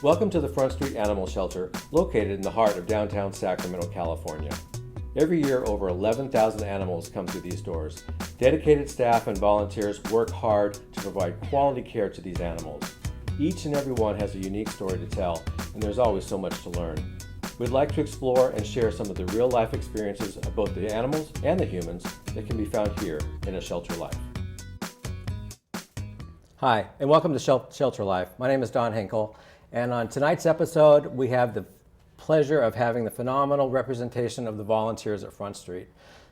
Welcome to the Front Street Animal Shelter, located in the heart of downtown Sacramento, California. Every year, over 11,000 animals come through these doors. Dedicated staff and volunteers work hard to provide quality care to these animals. Each and every one has a unique story to tell, and there's always so much to learn. We'd like to explore and share some of the real-life experiences of both the animals and the humans that can be found here in A Shelter Life. Hi, and welcome to Shelter Life. My name is Don Henkel, and on tonight's episode, we have the pleasure of having the phenomenal representation of the volunteers at Front Street.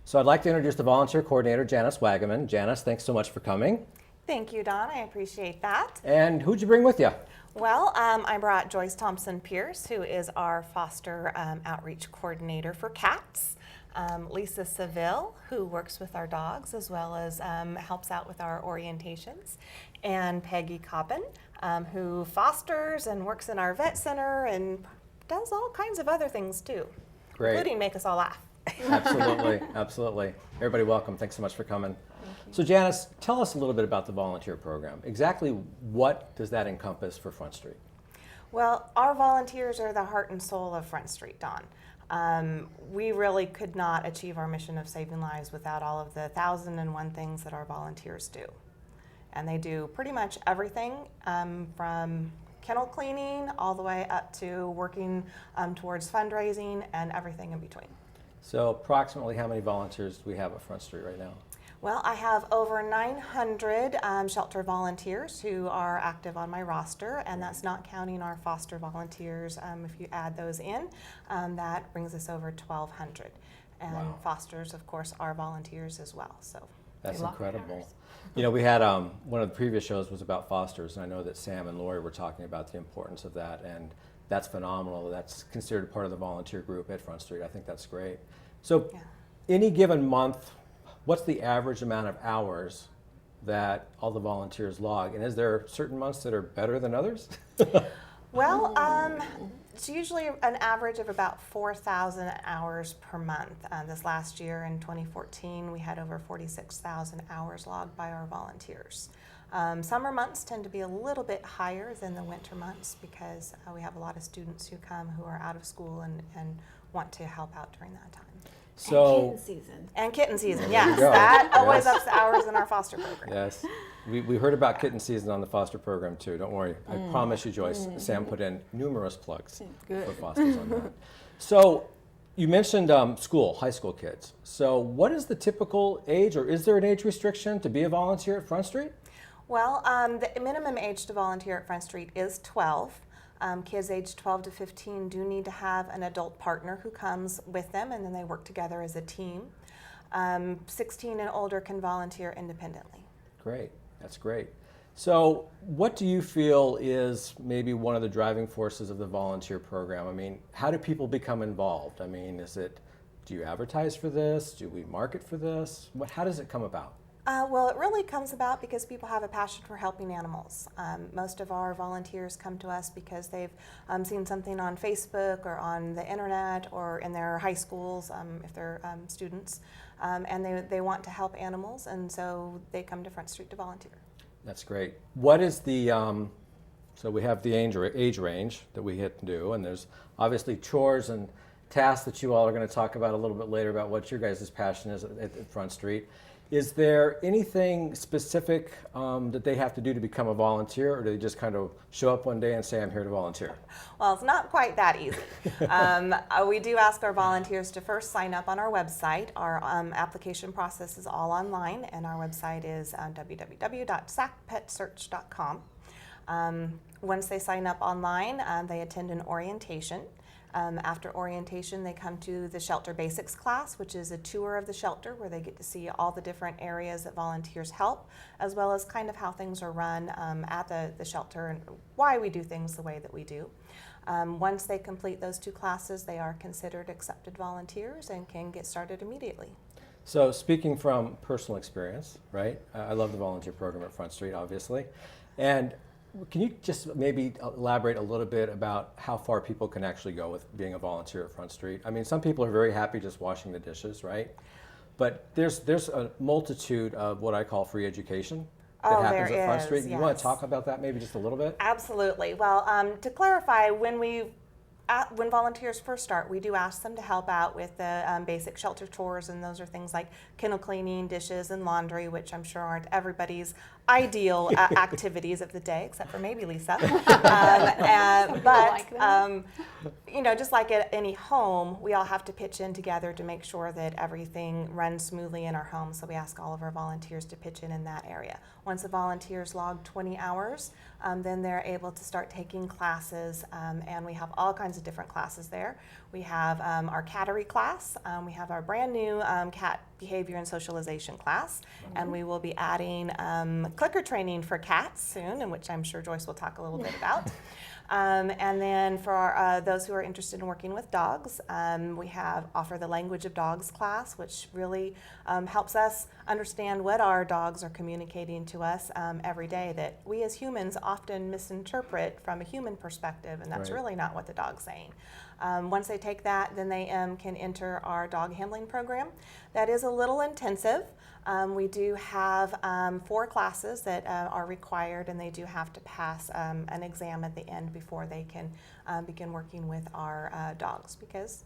So I'd like to introduce the volunteer coordinator, Janice Wagaman. Janice, thanks so much for coming. Thank you, Don. I appreciate that. And who'd you bring with you? Well, I brought Joyce Thompson-Pierce, who is our foster outreach coordinator for cats. Lisa Seville, who works with our dogs as well as helps out with our orientations. And Peggy Coppin, who fosters and works in our vet center and does all kinds of other things too. Great. Including make us all laugh. Absolutely, absolutely. Everybody welcome. Thanks so much for coming. So Janice, tell us a little bit about the volunteer program. Exactly what does that encompass for Front Street? Well, our volunteers are the heart and soul of Front Street, Don. We really could not achieve our mission of saving lives without all of the 1,001 things that our volunteers do. And they do pretty much everything from kennel cleaning all the way up to working towards fundraising and everything in between. So approximately how many volunteers do we have at Front Street right now? Well, I have over 900 shelter volunteers who are active on my roster, and that's not counting our foster volunteers. If you add those in, that brings us over 1,200. And Wow. Fosters, of course, are volunteers as well. So That's they lock incredible. hours. You know, we had one of the previous shows was about fosters, and I know that Sam and Lori were talking about the importance of that, and that's phenomenal. That's considered part of the volunteer group at Front Street. I think that's great. So Yeah. any given month, what's the average amount of hours that all the volunteers log? And is there certain months that are better than others? Well, it's usually an average of about 4,000 hours per month. This last year in 2014, we had over 46,000 hours logged by our volunteers. Summer months tend to be a little bit higher than the winter months because we have a lot of students who come who are out of school and want to help out during that time. So, And kitten season, There yes. you go. That always Yes. ups the hours in our foster program. yes, we heard about kitten season on the foster program too. Don't worry. I promise you, Joyce. Sam put in numerous plugs for fosters on that. So you mentioned school, high school kids. So what is the typical age, or is there an age restriction to be a volunteer at Front Street? Well, the minimum age to volunteer at Front Street is 12. Kids aged 12 to 15 do need to have an adult partner who comes with them, and then they work together as a team. 16 and older can volunteer independently. Great, that's great. So what do you feel is maybe one of the driving forces of the volunteer program? I mean, how do people become involved? I mean, do you advertise for this? Do we market for this? How does it come about? Well, it really comes about because people have a passion for helping animals. Most of our volunteers come to us because they've seen something on Facebook or on the internet or in their high schools if they're students, and they want to help animals, and so they come to Front Street to volunteer. That's great. What is the, so we have the age range that we hit and do, and there's obviously chores and tasks that you all are going to talk about a little bit later about what your guys' passion is at Front Street. Is there anything specific that they have to do to become a volunteer, or do they just kind of show up one day and say, I'm here to volunteer? Well, it's not quite that easy. We do ask our volunteers to first sign up on our website. Our application process is all online, and our website is www.sacpetsearch.com. Once they sign up online, they attend an orientation. After orientation, they come to the Shelter Basics class, which is a tour of the shelter where they get to see all the different areas that volunteers help, as well as kind of how things are run at the shelter and why we do things the way that we do. Once they complete those two classes, they are considered accepted volunteers and can get started immediately. So speaking from personal experience, right? I love the volunteer program at Front Street, obviously. And can you just maybe elaborate a little bit about how far people can actually go with being a volunteer at Front Street? I mean, some people are very happy just washing the dishes, right? But there's a multitude of what I call free education that Oh, happens there at Front is, Street. You want yes. to talk about that maybe just a little bit? Absolutely. Well, to clarify, when volunteers first start, we do ask them to help out with the basic shelter chores, and those are things like kennel cleaning, dishes, and laundry, which I'm sure aren't everybody's ideal activities of the day, except for maybe Lisa. Just like at any home, we all have to pitch in together to make sure that everything runs smoothly in our home. So we ask all of our volunteers to pitch in that area. Once the volunteers log 20 hours, then they're able to start taking classes, and we have all kinds of different classes there. We have our cattery class. We have our brand new cat behavior and socialization class, and we will be adding clicker training for cats soon, in which I'm sure Joyce will talk a little bit about. And then for those who are interested in working with dogs, we offer the Language of Dogs class, which really helps us understand what our dogs are communicating to us every day that we as humans often misinterpret from a human perspective, and that's Right. really not what the dog's saying. Once they take that, then they can enter our dog handling program. That is a little intensive. We do have 4 classes that are required, and they do have to pass an exam at the end before they can begin working with our dogs, because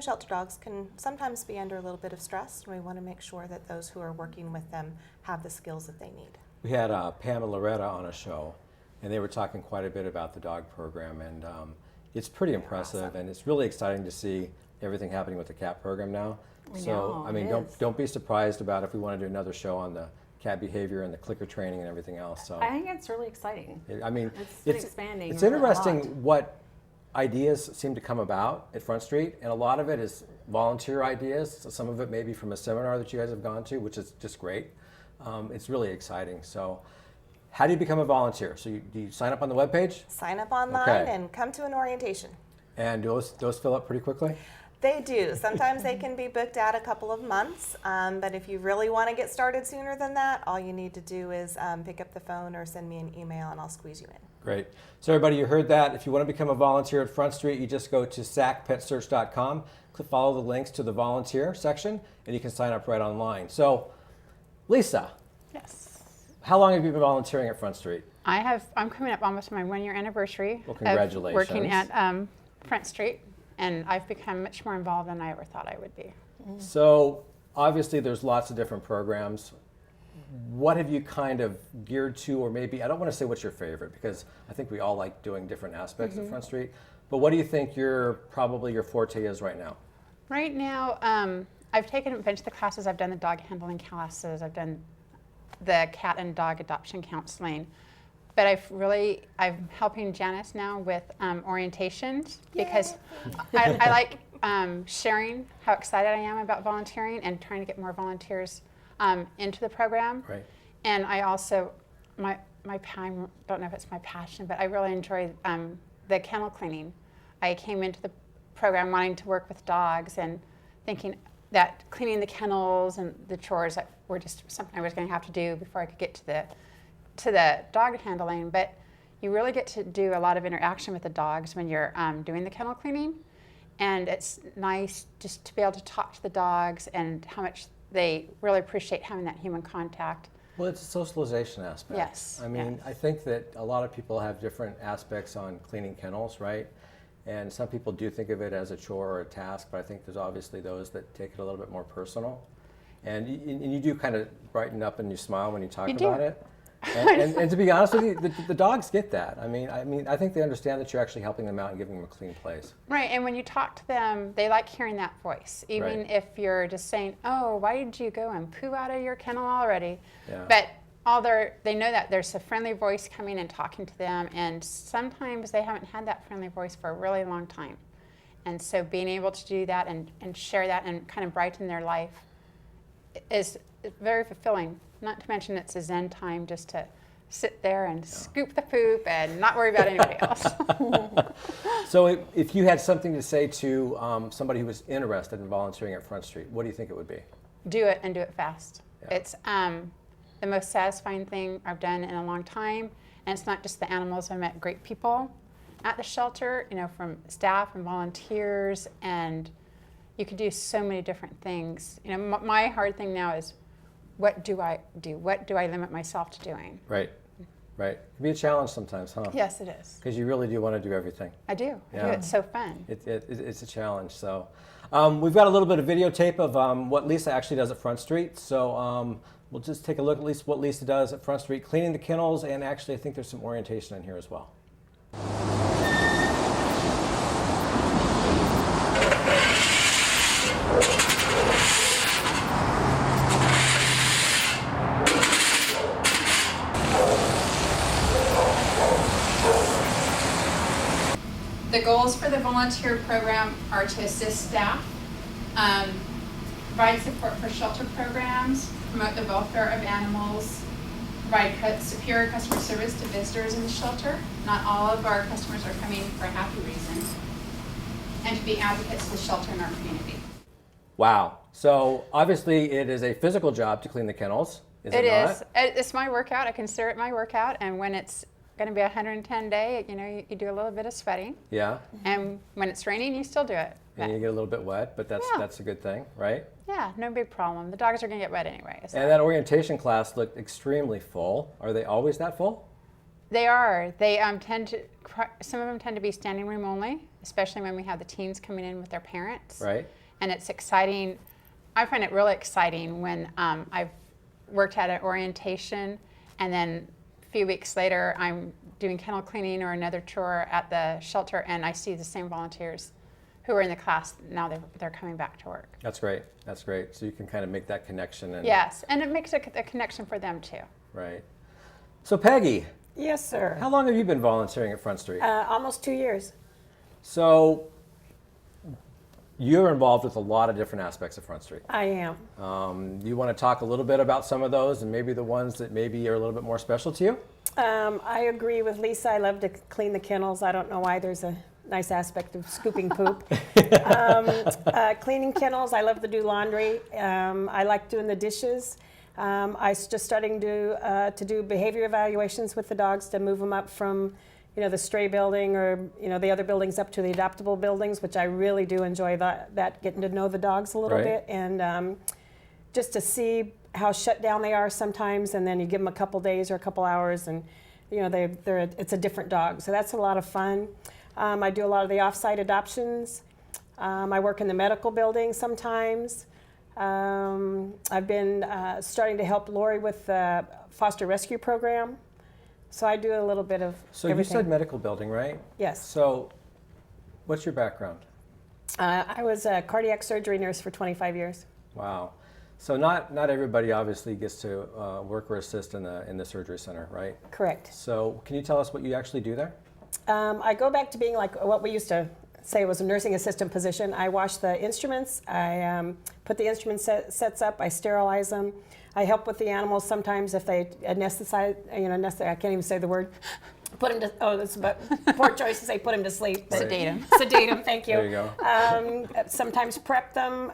shelter dogs can sometimes be under a little bit of stress, and we want to make sure that those who are working with them have the skills that they need. We had Pam and Loretta on a show, and they were talking quite a bit about the dog program, and it's pretty impressive, awesome. and it's really exciting to see everything happening with the cat program now. So, I mean, don't be surprised about if we want to do another show on the cat behavior and the clicker training and everything else. So, I think it's really exciting. I mean, It's expanding. It's really a interesting lot. what ideas seem to come about at Front Street, and a lot of it is volunteer ideas. So some of it may be from a seminar that you guys have gone to, which is just great. It's really exciting. So, how do you become a volunteer? So, do you sign up on the webpage? Sign up online Okay. and come to an orientation. And those fill up pretty quickly? They do. Sometimes they can be booked out a couple of months, but if you really want to get started sooner than that, all you need to do is pick up the phone or send me an email, and I'll squeeze you in. Great. So everybody, you heard that. If you want to become a volunteer at Front Street, you just go to sacpetsearch.com, follow the links to the volunteer section, and you can sign up right online. So, Lisa, Yes. how long have you been volunteering at Front Street? I'm coming up almost my 1-year anniversary Well, of congratulations. working at Front Street, and I've become much more involved than I ever thought I would be. So, obviously, there's lots of different programs. What have you kind of geared to, or maybe, I don't want to say what's your favorite, because I think we all like doing different aspects of Front Street, but what do you think probably your forte is right now? Right now, I've taken a bunch of the classes. I've done the dog handling classes. I've done the cat and dog adoption counseling. But I'm helping Janice now with orientations, because I like sharing how excited I am about volunteering and trying to get more volunteers into the program. Right. And I also, I don't know if it's my passion, but I really enjoy the kennel cleaning. I came into the program wanting to work with dogs and thinking that cleaning the kennels and the chores that were just something I was going to have to do before I could get to the dog handling. But you really get to do a lot of interaction with the dogs when you're doing the kennel cleaning. And it's nice just to be able to talk to the dogs and how much they really appreciate having that human contact. Well, it's a socialization aspect. Yes, I mean, yes. I think that a lot of people have different aspects on cleaning kennels, right? And some people do think of it as a chore or a task, but I think there's obviously those that take it a little bit more personal. And you do kind of brighten up and you smile when you talk about it. And to be honest with you, the dogs get that. I mean, I think they understand that you're actually helping them out and giving them a clean place. Right, and when you talk to them, they like hearing that voice. Even Right. if you're just saying, "Oh, why did you go and poo out of your kennel already?" Yeah. But they know that there's a friendly voice coming and talking to them, and sometimes they haven't had that friendly voice for a really long time. And so being able to do that and share that and kind of brighten their life is very fulfilling. Not to mention it's a zen time just to sit there and scoop the poop and not worry about anybody else. So if you had something to say to somebody who was interested in volunteering at Front Street, what do you think it would be? Do it and do it fast. Yeah. It's the most satisfying thing I've done in a long time. And it's not just the animals. I met great people at the shelter, from staff and volunteers, and you can do so many different things. My hard thing now is what do I do? What do I limit myself to doing? Right. Right. It can be a challenge sometimes, huh? Yes, it is. Because you really do want to do everything. I do. Yeah. It's so fun. It's a challenge. So we've got a little bit of videotape of what Lisa actually does at Front Street. So we'll just take a look at least what Lisa does at Front Street, cleaning the kennels, and actually I think there's some orientation in here as well. The goals for the volunteer program are to assist staff, provide support for shelter programs, promote the welfare of animals, provide superior customer service to visitors in the shelter. Not all of our customers are coming for a happy reason. And to be advocates for the shelter in our community. Wow. So obviously it is a physical job to clean the kennels, is it not? It is. It's my workout. I consider it my workout. And when it's going to be 110 day, you do a little bit of sweating. Yeah. And when it's raining, you still do it. And you get a little bit wet, but that's a good thing, right? Yeah, no big problem. The dogs are going to get wet anyway. So. And that orientation class looked extremely full. Are they always that full? They are. They some of them tend to be standing room only, especially when we have the teens coming in with their parents. Right. And it's exciting. I find it really exciting when I've worked at an orientation and then a few weeks later I'm doing kennel cleaning or another chore at the shelter and I see the same volunteers who were in the class. Now they're coming back to work. That's great. That's great. So you can kind of make that connection. And yes, and it makes a connection for them too. Right. So Peggy, Yes, sir. how long have you been volunteering at Front Street? Almost 2 years. So you're involved with a lot of different aspects of Front Street. I am. You want to talk a little bit about some of those and maybe the ones that maybe are a little bit more special to you? I agree with Lisa. I love to clean the kennels. I don't know why. There's a nice aspect of scooping poop. Cleaning kennels. I love to do laundry. I like doing the dishes. I'm just starting to do behavior evaluations with the dogs to move them up from, the stray building or, the other buildings up to the adoptable buildings, which I really do enjoy that getting to know the dogs a little Right. bit and just to see how shut down they are sometimes, and then you give them a couple days or a couple hours, and it's a different dog. So that's a lot of fun. I do a lot of the off-site adoptions. I work in the medical building sometimes. I've been starting to help Lori with the foster rescue program. So I do a little bit of So everything. you said medical building, right? Yes. So what's your background? I was a cardiac surgery nurse for 25 years. Wow. So not everybody obviously gets to work or assist in the surgery center, right? Correct. So can you tell us what you actually do there? I go back to being like what we used to say was a nursing assistant position. I wash the instruments. I put the instrument sets up. I sterilize them. I help with the animals sometimes if they anesthetize. I can't even say the word. Put them to. Oh, that's about poor choice to say. Put them to sleep. Right. Sedate them. Sedate them. Thank you. There you go. Sometimes prep them.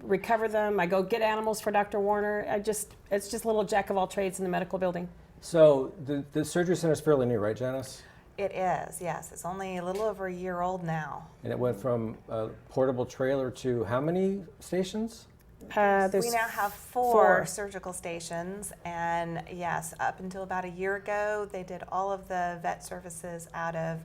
Recover them. I go get animals for Dr. Warner. It's just a little jack of all trades in the medical building. So the surgery center is fairly new, right, Janice? It is, yes. It's only a little over a year old now. And it went from a portable trailer to how many stations? We There's now have four surgical stations, and yes, up until about a year ago, they did all of the vet services out of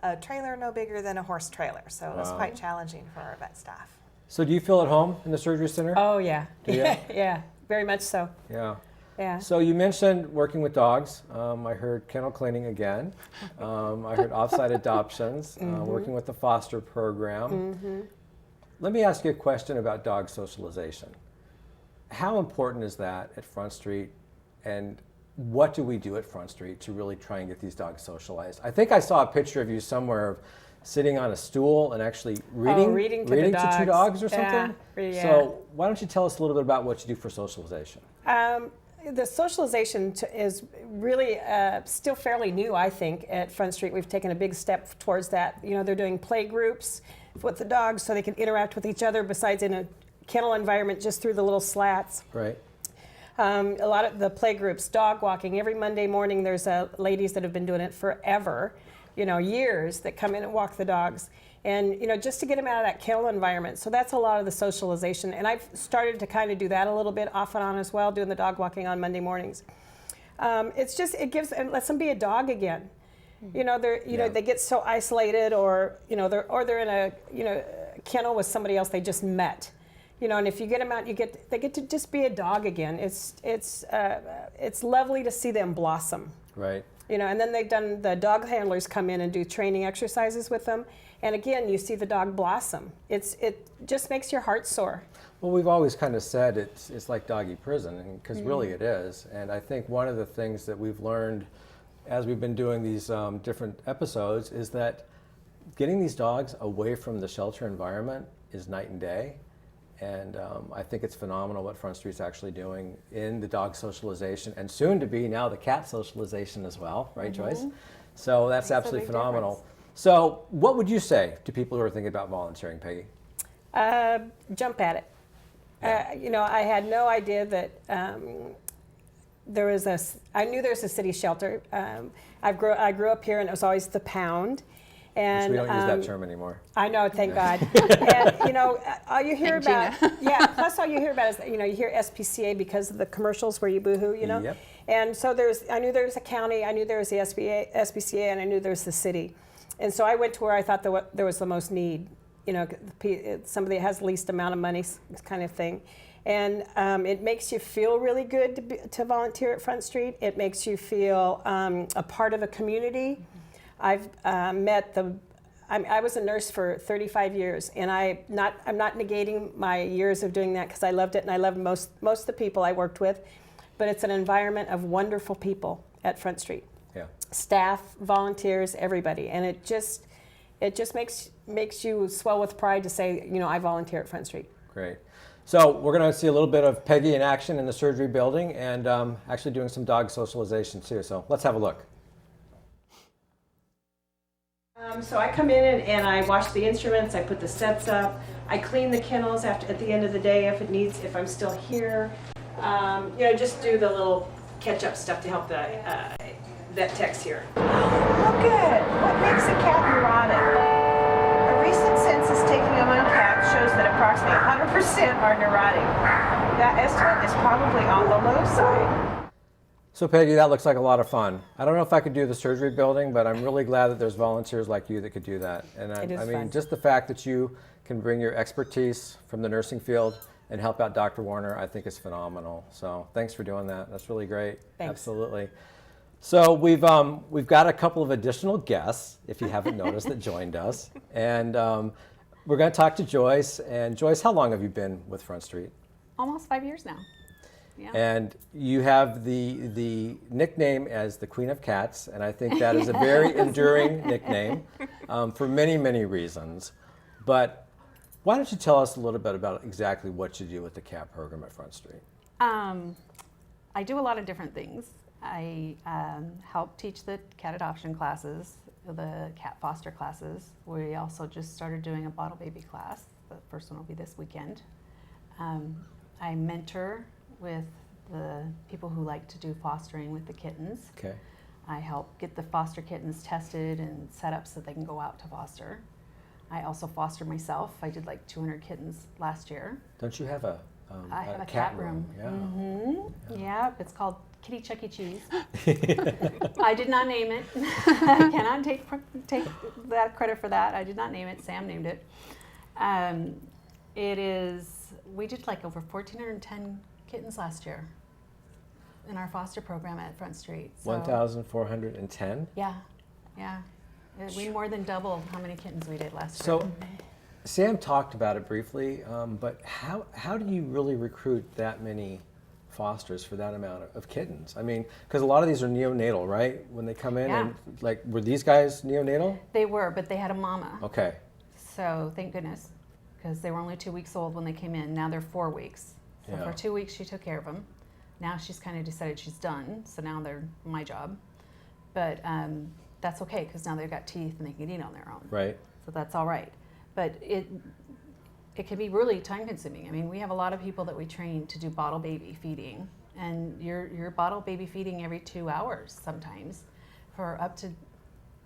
a trailer no bigger than a horse trailer, so it was Wow. quite challenging for our vet staff. So do you feel at home in the surgery center? Oh yeah. Do you? Yeah, very much so. Yeah. Yeah. So you mentioned working with dogs. I heard kennel cleaning again. I heard offsite adoptions, working with the foster program. Let me ask you a question about dog socialization. How important is that at Front Street, and what do we do at Front Street to really try and get these dogs socialized? I think I saw a picture of you somewhere of sitting on a stool and actually reading to the to two dogs or something. Yeah. So why don't you tell us a little bit about what you do for socialization? The socialization is really still fairly new, I think, at Front Street. We've taken a big step towards that. They're doing play groups with the dogs so they can interact with each other besides in a kennel environment just through the little slats. Right. A lot of the play groups, dog walking. Every Monday morning there's ladies that have been doing it forever. years that come in and walk the dogs. And, just to get them out of that kennel environment. So that's a lot of the socialization. And I've started to kind of do that a little bit off and on as well, doing the dog walking on Monday mornings. It lets them be a dog again. They get so isolated, or they're in a kennel with somebody else they just met. And if you get them out, they get to just be a dog again. It's lovely to see them blossom. Right. And then the dog handlers come in and do training exercises with them. And again, you see the dog blossom. It just makes your heart soar. Well, we've always kind of said it's like doggy prison, because really it is. And I think one of the things that we've learned as we've been doing these different episodes is that getting these dogs away from the shelter environment is night and day. And I think it's phenomenal what Front Street's actually doing in the dog socialization, and soon to be now the cat socialization as well, right, Joyce? So that's absolutely phenomenal. Difference. So what would you say to people who are thinking about volunteering, Peggy? Jump at it. Yeah. I had no idea that I knew there was a city shelter. I grew up here, and it was always the Pound. And we don't use that term anymore. I know, thank God. And all you hear about, plus all you hear about is, you hear SPCA because of the commercials where you boohoo, Yep. And so I knew there was a county, I knew there was the SPCA, and I knew there was the city. And so I went to where I thought there was the most need, somebody that has the least amount of money kind of thing. And it makes you feel really good to volunteer at Front Street. It makes you feel a part of a community. I've I was a nurse for 35 years, and I'm not negating my years of doing that, because I loved it, and I loved most of the people I worked with. But it's an environment of wonderful people at Front Street. Yeah. Staff, volunteers, everybody, and it just makes you swell with pride to say, I volunteer at Front Street. Great. So we're going to see a little bit of Peggy in action in the surgery building, and actually doing some dog socialization too. So let's have a look. So I come in and I wash the instruments, I put the sets up, I clean the kennels at the end of the day if I'm still here. Just do the little catch-up stuff to help the vet techs here. Oh, good. What makes a cat neurotic? A recent census taking among cats shows that approximately 100% are neurotic. That estimate is probably on the low side. So Peggy, that looks like a lot of fun. I don't know if I could do the surgery building, but I'm really glad that there's volunteers like you that could do that. And I mean, fun. just the fact that you can bring your expertise from the nursing field and help out Dr. Warner, I think is phenomenal. So thanks for doing that. That's really great. Thanks. Absolutely. So we've got a couple of additional guests, if you haven't noticed, that joined us. And we're going to talk to Joyce. And Joyce, how long have you been with Front Street? Almost 5 years now. Yeah. And you have the nickname as the Queen of Cats, and I think that is a very enduring nickname for many, many reasons. But why don't you tell us a little bit about exactly what you do with the cat program at Front Street? I do a lot of different things. I help teach the cat adoption classes, the cat foster classes. We also just started doing a bottle baby class. The first one will be this weekend. I mentor with the people who like to do fostering with the kittens. Okay. I help get the foster kittens tested and set up so they can go out to foster. I also foster myself. I did like 200 kittens last year. Don't you have a I have a cat room. Yeah. Mm-hmm. Yeah, it's called Kitty Chuck E. Cheese. I did not name it. I cannot take that credit for that. I did not name it. Sam named it. We did like over 1,410 kittens last year in our foster program at Front Street. So, 1,410? Yeah. We more than doubled how many kittens we did last year. So Sam talked about it briefly, but how do you really recruit that many fosters for that amount of kittens? I mean, because a lot of these are neonatal, right? When they come in, Yeah. and like, were these guys neonatal? They were, but they had a mama. Okay. So thank goodness, because they were only 2 weeks old when they came in. Now they're 4 weeks. So Yeah. for 2 weeks she took care of them. Now she's kind of decided she's done. So now they're my job. But that's okay, because now they've got teeth and they can eat on their own. Right. So that's all right. But it can be really time consuming. I mean, we have a lot of people that we train to do bottle baby feeding, and you're bottle baby feeding every 2 hours sometimes for up to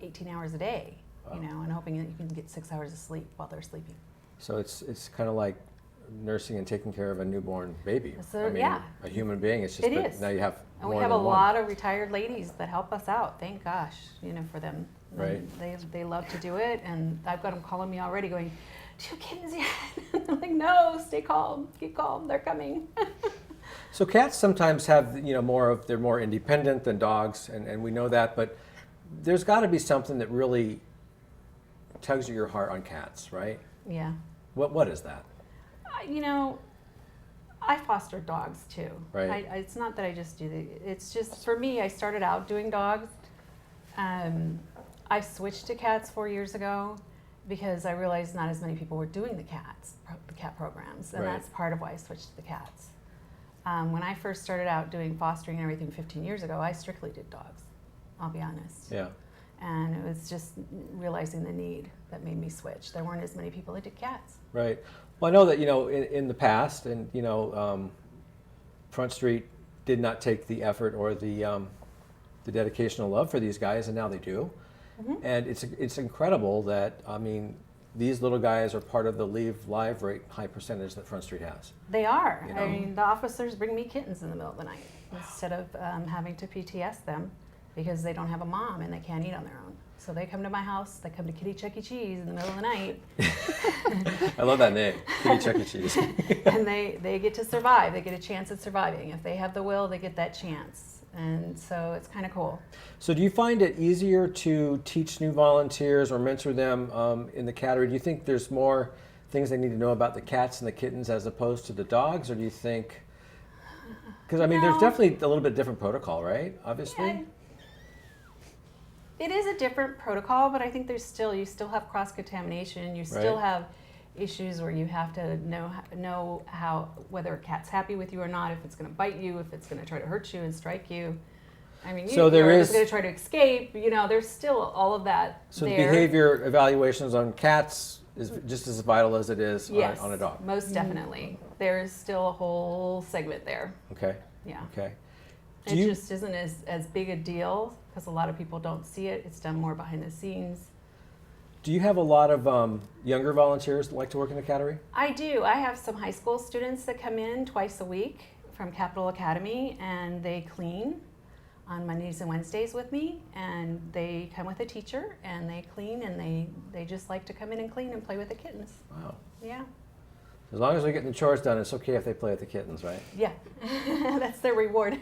18 hours a day, you know, and hoping that you can get 6 hours of sleep while they're sleeping. So it's kind of like nursing and taking care of a newborn baby. So, I mean, yeah. a human being. It's just It that is. now you have And more we have a than one. lot of retired ladies that help us out. Thank gosh, you know, for them. Right. They love to do it, and I've got them calling me already, going, "Do you have kittens yet?" I'm like, "No, stay calm, keep calm. They're coming." So cats sometimes have, you know, they're more independent than dogs, and we know that. But there's got to be something that really tugs at your heart on cats, right? Yeah. What is that? You know, I foster dogs too. Right. It's not that I just do it's just, for me, I started out doing dogs. I switched to cats 4 years ago because I realized not as many people were doing the cat programs, and Right. that's part of why I switched to the cats. When I first started out doing fostering and everything 15 years ago, I strictly did dogs, I'll be honest. Yeah. And it was just realizing the need that made me switch. There weren't as many people that did cats. Right. Well, I know that, you know, in the past, and, you know, Front Street did not take the effort or the dedication and love for these guys, and now they do. Mm-hmm. And it's incredible that, I mean, these little guys are part of the leave live rate high percentage that Front Street has. They are. You I know? mean, the officers bring me kittens in the middle of the night instead of having to PTS them because they don't have a mom and they can't eat on their own. So they come to my house, they come to Kitty Chuck E. Cheese in the middle of the night, I love that name, Kitty Chuck E. Cheese. and they get to survive. They get a chance at surviving. If they have the will, they get that chance. And so it's kind of cool. So do you find it easier to teach new volunteers or mentor them in the cattery? Do you think there's more things they need to know about the cats and the kittens as opposed to the dogs, or do you think, because I mean, there's No. definitely a little bit different protocol, right? Obviously. Yeah, it is a different protocol, but I think you still have cross-contamination. You still Right. have issues where you have to know how, whether a cat's happy with you or not, if it's going to bite you, if it's going to try to hurt you and strike you. I mean, So there if is- it's going to try to escape. You know, there's still all of that So there. behavior evaluations on cats is just as vital as it is Yes, on a dog. most definitely. There's still a whole segment there. Okay. Yeah. Okay. Do It you, just isn't as big a deal because a lot of people don't see it. It's done more behind the scenes. do you have a lot of younger volunteers that like to work in the cattery? I do. I have some high school students that come in twice a week from Capital Academy, and they clean on Mondays and Wednesdays with me, and they come with a teacher and they clean, and they just like to come in and clean and play with the kittens. Wow. Yeah. As long as they're getting the chores done, it's okay if they play with the kittens, right? Yeah. That's their reward.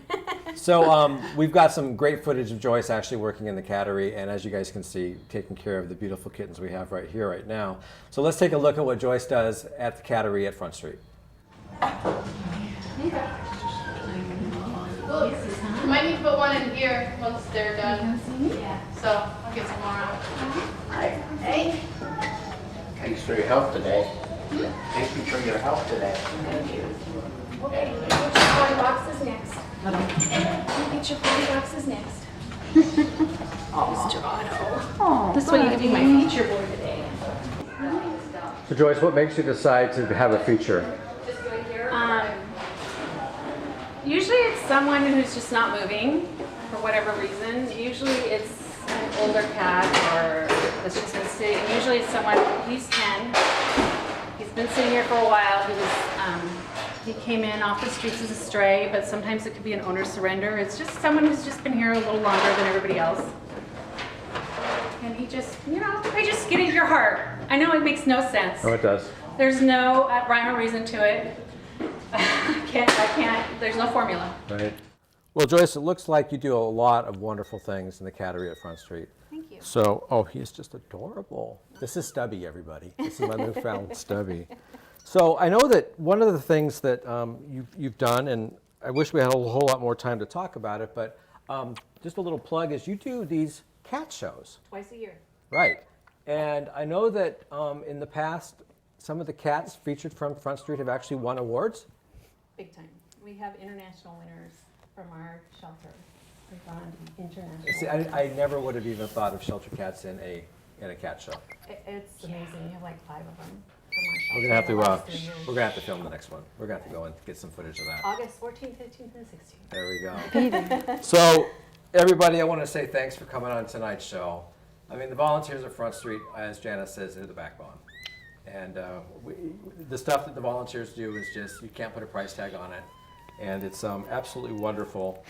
So we've got some great footage of Joyce actually working in the cattery, and as you guys can see, taking care of the beautiful kittens we have right here, right now. So let's take a look at what Joyce does at the cattery at Front Street. You might need to put one in here once they're done. So I'll get some more out. Hey. Thanks for your help today. Thank you for your help today. Okay, you get your 40 boxes next. You get your 40 boxes next. This way you can be my feature boy today. So Joyce, what makes you decide to have a feature? Usually it's someone who's just not moving for whatever reason. Usually it's an older cat or that's just been sitting. Usually it's someone, he's 10. He's been sitting here for a while. He came in off the streets as a stray, but sometimes it could be an owner surrender. It's just someone who's just been here a little longer than everybody else. And he just, they just get at your heart. I know it makes no sense. Oh, it does. There's no rhyme or reason to it. I can't, there's no formula. Right. Well, Joyce, it looks like you do a lot of wonderful things in the cattery at Front Street. Thank you. So, oh, he's just adorable. This is Stubby, everybody. This is my newfound Stubby. So I know that one of the things that you've done, and I wish we had a whole lot more time to talk about it, but just a little plug is you do these cat shows. Twice a year. Right. And I know that in the past, some of the cats featured from Front Street have actually won awards. Big time. We have international winners from our shelter. We've gone international. See, I never would have even thought of shelter cats in a cat show. It's amazing. We have like 5 of them from our shelter. We're gonna have in the last 3 to years. we're gonna have to film the next one. We're gonna have to go and get some footage of that. August 14th, 15th, and 16th. There we go. So, everybody, I want to say thanks for coming on tonight's show. I mean, the volunteers at Front Street, as Janice says, they're the backbone. And the stuff that the volunteers do is just, you can't put a price tag on it. And it's absolutely wonderful.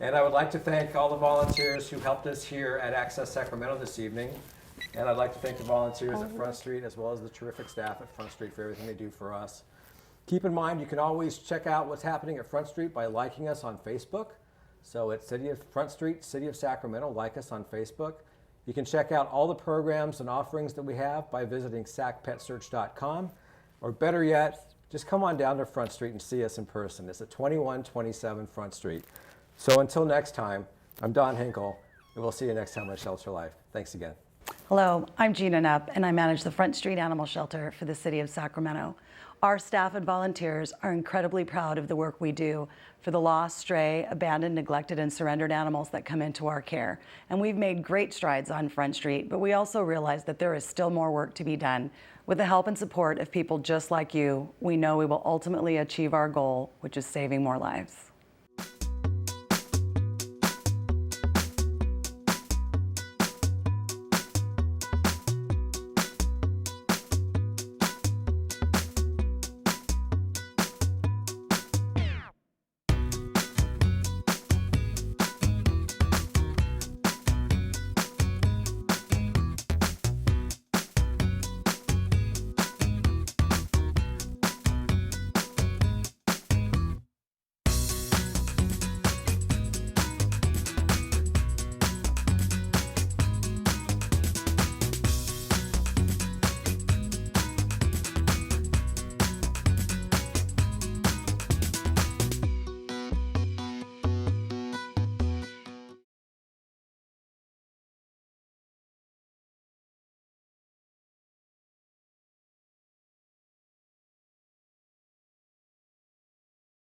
And I would like to thank all the volunteers who helped us here at Access Sacramento this evening. And I'd like to thank the volunteers at Front Street as well as the terrific staff at Front Street for everything they do for us. Keep in mind, you can always check out what's happening at Front Street by liking us on Facebook. So it's City of Front Street, City of Sacramento, like us on Facebook. You can check out all the programs and offerings that we have by visiting sacpetsearch.com. Or better yet, just come on down to Front Street and see us in person. It's at 2127 Front Street. So until next time, I'm Don Hinkle, and we'll see you next time on Shelter Life. Thanks again. Hello, I'm Gina Knapp, and I manage the Front Street Animal Shelter for the City of Sacramento. Our staff and volunteers are incredibly proud of the work we do for the lost, stray, abandoned, neglected, and surrendered animals that come into our care. And we've made great strides on Front Street, but we also realize that there is still more work to be done. With the help and support of people just like you, we know we will ultimately achieve our goal, which is saving more lives.